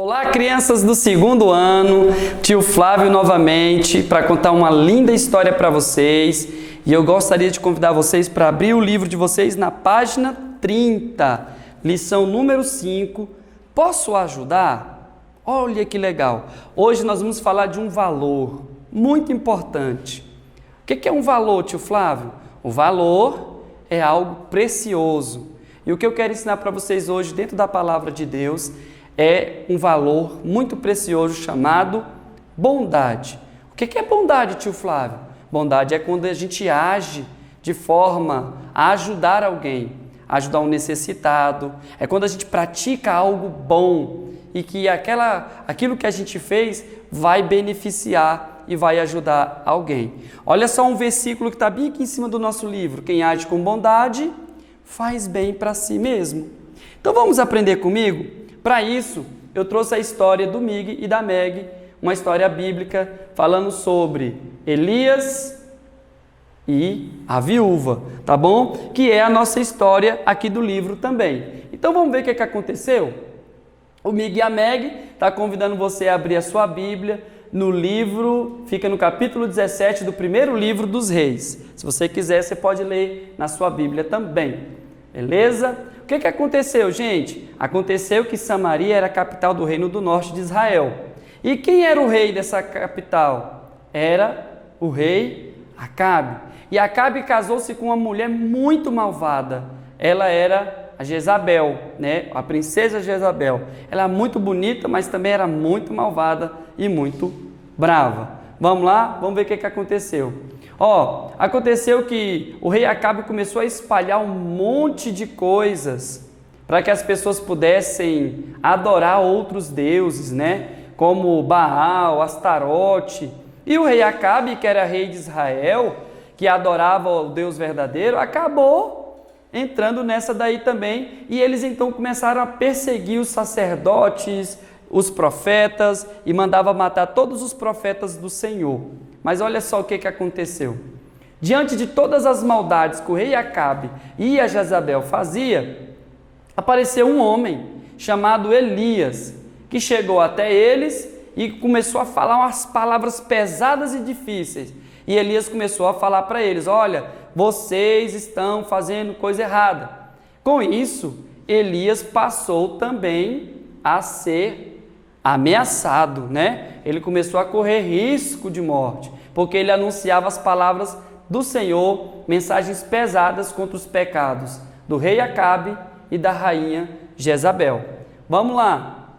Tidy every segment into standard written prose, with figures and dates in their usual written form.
Olá, crianças do segundo ano, tio Flávio novamente para contar uma linda história para vocês. E eu gostaria de convidar vocês para abrir o livro de vocês na página 30, lição número 5. Posso ajudar? Olha que legal! Hoje nós vamos falar de um valor muito importante. O que é um valor, tio Flávio? O valor é algo precioso. E o que eu quero ensinar para vocês hoje, dentro da palavra de Deus, é um valor muito precioso chamado bondade. O que é bondade, tio Flávio? Bondade é quando a gente age de forma a ajudar alguém, ajudar um necessitado. É quando a gente pratica algo bom e que aquilo que a gente fez vai beneficiar e vai ajudar alguém. Olha só um versículo que está bem aqui em cima do nosso livro. Quem age com bondade faz bem para si mesmo. Então vamos aprender comigo? Para isso, eu trouxe a história do Mig e da Meg, uma história bíblica falando sobre Elias e a viúva, tá bom? Que é a nossa história aqui do livro também. Então vamos ver o que aconteceu? O Mig e a Meg está convidando você a abrir a sua Bíblia no livro, fica no capítulo 17 do primeiro livro dos Reis. Se você quiser, você pode ler na sua Bíblia também. Beleza? O que aconteceu, gente? Aconteceu que Samaria era a capital do reino do norte de Israel. E quem era o rei dessa capital? Era o rei Acabe. E Acabe casou-se com uma mulher muito malvada. Ela era a Jezabel, né? A princesa Jezabel. Ela era muito bonita, mas também era muito malvada e muito brava. Vamos lá? Vamos ver o que aconteceu. Aconteceu que o rei Acabe começou a espalhar um monte de coisas para que as pessoas pudessem adorar outros deuses, né? Como Baal, Astarote. E o rei Acabe, que era rei de Israel, que adorava o Deus verdadeiro, acabou entrando nessa daí também. E eles então começaram a perseguir os sacerdotes, os profetas, e mandava matar todos os profetas do Senhor. Mas olha só o que aconteceu. Diante de todas as maldades que o rei Acabe e a Jezabel fazia, apareceu um homem chamado Elias, que chegou até eles e começou a falar umas palavras pesadas e difíceis. E Elias começou a falar para eles: olha, vocês estão fazendo coisa errada. Com isso, Elias passou também a ser ameaçado, né? Ele começou a correr risco de morte, porque ele anunciava as palavras do Senhor, mensagens pesadas contra os pecados do rei Acabe e da rainha Jezabel. Vamos lá.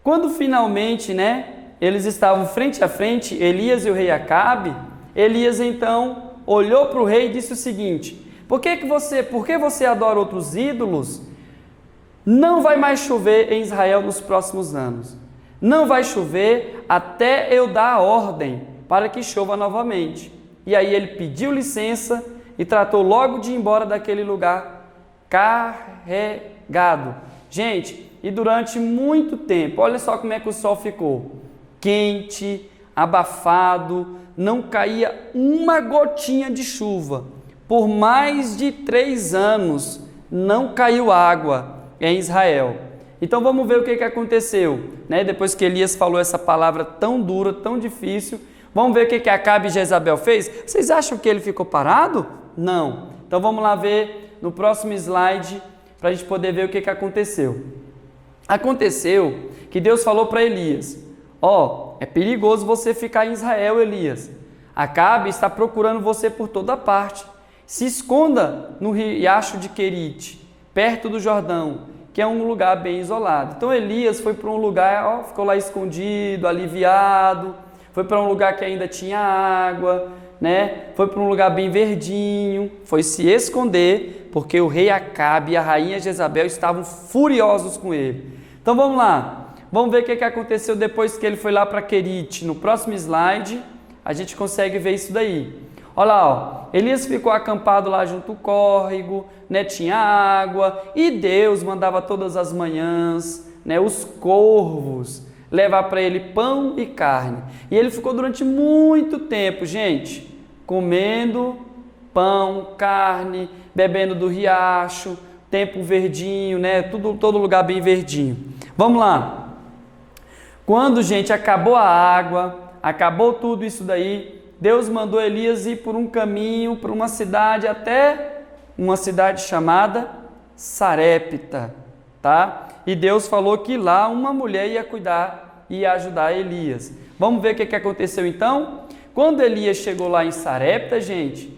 Quando finalmente, eles estavam frente a frente, Elias e o rei Acabe, Elias então olhou para o rei e disse o seguinte: por que você adora outros ídolos? Não vai mais chover em Israel nos próximos anos. Não vai chover até eu dar a ordem para que chova novamente. E aí ele pediu licença e tratou logo de ir embora daquele lugar carregado. Gente, e durante muito tempo, olha só como é que o sol ficou. Quente, abafado, não caía uma gotinha de chuva. Por mais de 3 anos não caiu água em Israel. Então vamos ver o que aconteceu, depois que Elias falou essa palavra tão dura, tão difícil. Vamos ver o que Acabe e Jezabel fez? Vocês acham que ele ficou parado? Não. Então vamos lá ver no próximo slide, para a gente poder ver o que aconteceu. Aconteceu que Deus falou para Elias: é perigoso você ficar em Israel, Elias. Acabe está procurando você por toda parte. Se esconda no riacho de Querite, perto do Jordão, que é um lugar bem isolado. Então Elias foi para um lugar, ficou lá escondido, aliviado, foi para um lugar que ainda tinha água, foi para um lugar bem verdinho, foi se esconder, porque o rei Acabe e a rainha Jezabel estavam furiosos com ele. Então vamos lá, vamos ver o que aconteceu depois que ele foi lá para Querite. No próximo slide, a gente consegue ver isso daí. Olha lá, Elias ficou acampado lá junto ao córrego, tinha água, e Deus mandava todas as manhãs, os corvos levar para ele pão e carne. E ele ficou durante muito tempo, gente, comendo pão, carne, bebendo do riacho, tempo verdinho, todo lugar bem verdinho. Vamos lá. Quando, gente, acabou a água, acabou tudo isso daí, Deus mandou Elias ir por um caminho, por uma cidade, até uma cidade chamada Sarepta, tá? E Deus falou que lá uma mulher ia cuidar e ia ajudar Elias. Vamos ver o que aconteceu então? Quando Elias chegou lá em Sarepta, gente,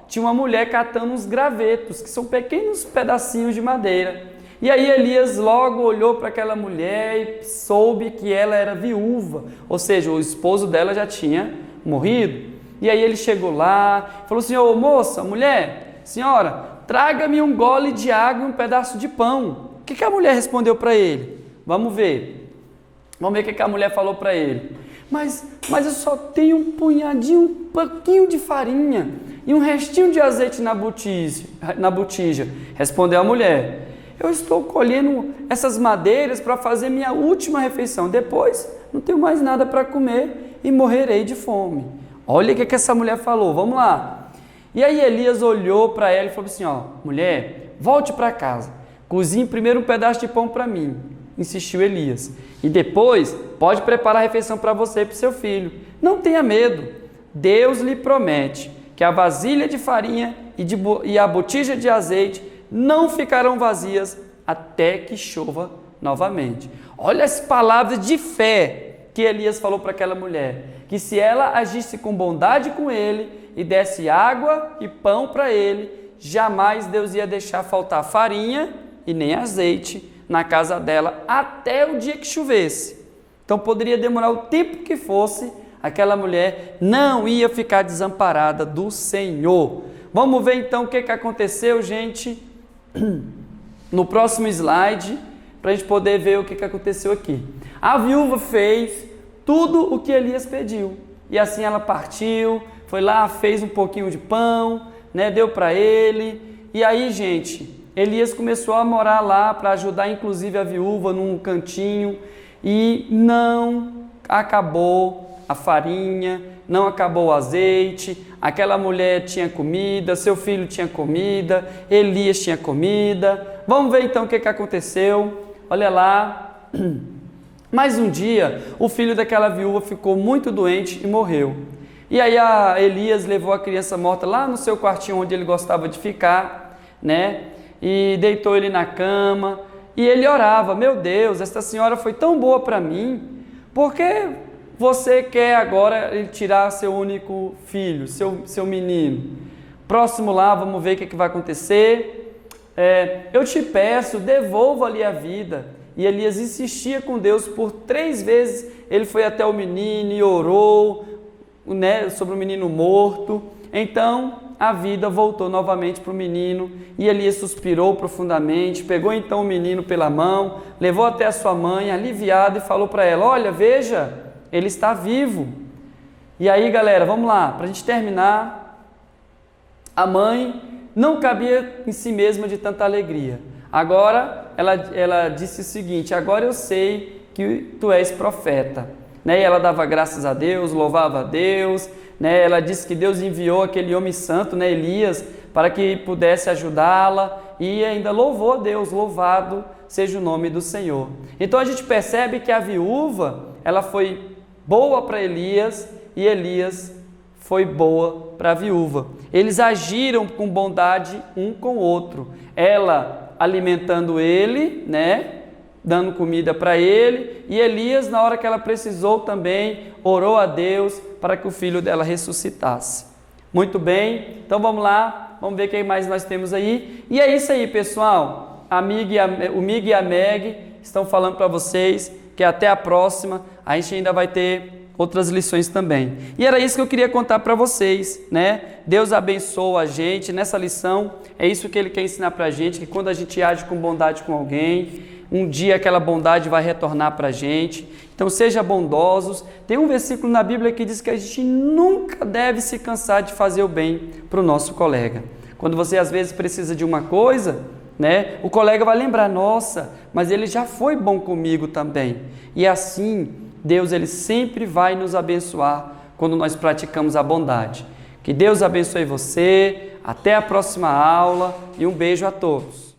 tinha uma mulher catando uns gravetos, que são pequenos pedacinhos de madeira. E aí Elias logo olhou para aquela mulher e soube que ela era viúva, ou seja, o esposo dela já tinha morrido. E aí ele chegou lá, falou assim: ô moça, mulher, senhora, traga-me um gole de água e um pedaço de pão. O que a mulher respondeu para ele? Vamos ver o que a mulher falou para ele. Mas eu só tenho um punhadinho, um pouquinho de farinha e um restinho de azeite na botija. Respondeu a mulher: eu estou colhendo essas madeiras para fazer minha última refeição. Depois não tenho mais nada para comer e morrerei de fome. Olha o que essa mulher falou, vamos lá. E aí Elias olhou para ela e falou assim: mulher, volte para casa, cozinhe primeiro um pedaço de pão para mim. Insistiu Elias. E depois pode preparar a refeição para você e para o seu filho. Não tenha medo. Deus lhe promete que a vasilha de farinha e a botija de azeite não ficarão vazias até que chova novamente. Olha as palavras de fé que Elias falou para aquela mulher. Que se ela agisse com bondade com ele e desse água e pão para ele, jamais Deus ia deixar faltar farinha e nem azeite na casa dela até o dia que chovesse. Então poderia demorar o tempo que fosse, aquela mulher não ia ficar desamparada do Senhor. Vamos ver então o que aconteceu, gente, no próximo slide, para a gente poder ver o que aconteceu aqui. A viúva fez tudo o que Elias pediu, e assim ela partiu, foi lá, fez um pouquinho de pão, deu para ele, e aí, gente, Elias começou a morar lá para ajudar inclusive a viúva num cantinho, e não acabou a farinha, não acabou o azeite, aquela mulher tinha comida, seu filho tinha comida, Elias tinha comida. Vamos ver então o que aconteceu. Olha lá. Mais um dia, o filho daquela viúva ficou muito doente e morreu. E aí Elias levou a criança morta lá no seu quartinho onde ele gostava de ficar, e deitou ele na cama, e ele orava: meu Deus, esta senhora foi tão boa para mim, por que você quer agora tirar seu único filho, seu menino? Próximo lá, vamos ver o que vai acontecer. Eu te peço, devolva-lhe a vida. E Elias insistia com Deus por 3 vezes, ele foi até o menino e orou, sobre o menino morto. Então a vida voltou novamente para o menino, e Elias suspirou profundamente, pegou então o menino pela mão, levou até a sua mãe, aliviado, e falou para ela: olha, veja, ele está vivo. E aí, galera, vamos lá, para a gente terminar. A mãe não cabia em si mesma de tanta alegria. Agora, ela disse o seguinte: agora eu sei que tu és profeta. E ela dava graças a Deus, louvava a Deus. Ela disse que Deus enviou aquele homem santo, Elias, para que pudesse ajudá-la, e ainda louvou a Deus, louvado seja o nome do Senhor. Então a gente percebe que a viúva, ela foi boa para Elias, e Elias foi boa para a viúva. Eles agiram com bondade um com o outro. Ela alimentando ele, dando comida para ele, e Elias, na hora que ela precisou também, orou a Deus para que o filho dela ressuscitasse. Muito bem, então vamos lá, vamos ver o que mais nós temos aí. E é isso aí, pessoal. O Mig e a Meg estão falando para vocês que até a próxima, a gente ainda vai ter outras lições também. E era isso que eu queria contar para vocês, Deus abençoa a gente nessa lição. É isso que Ele quer ensinar para a gente, que quando a gente age com bondade com alguém, um dia aquela bondade vai retornar para a gente. Então seja bondosos. Tem um versículo na Bíblia que diz que a gente nunca deve se cansar de fazer o bem para o nosso colega. Quando você às vezes precisa de uma coisa, o colega vai lembrar: nossa, mas ele já foi bom comigo também. E assim, Deus ele sempre vai nos abençoar quando nós praticamos a bondade. Que Deus abençoe você, até a próxima aula e um beijo a todos.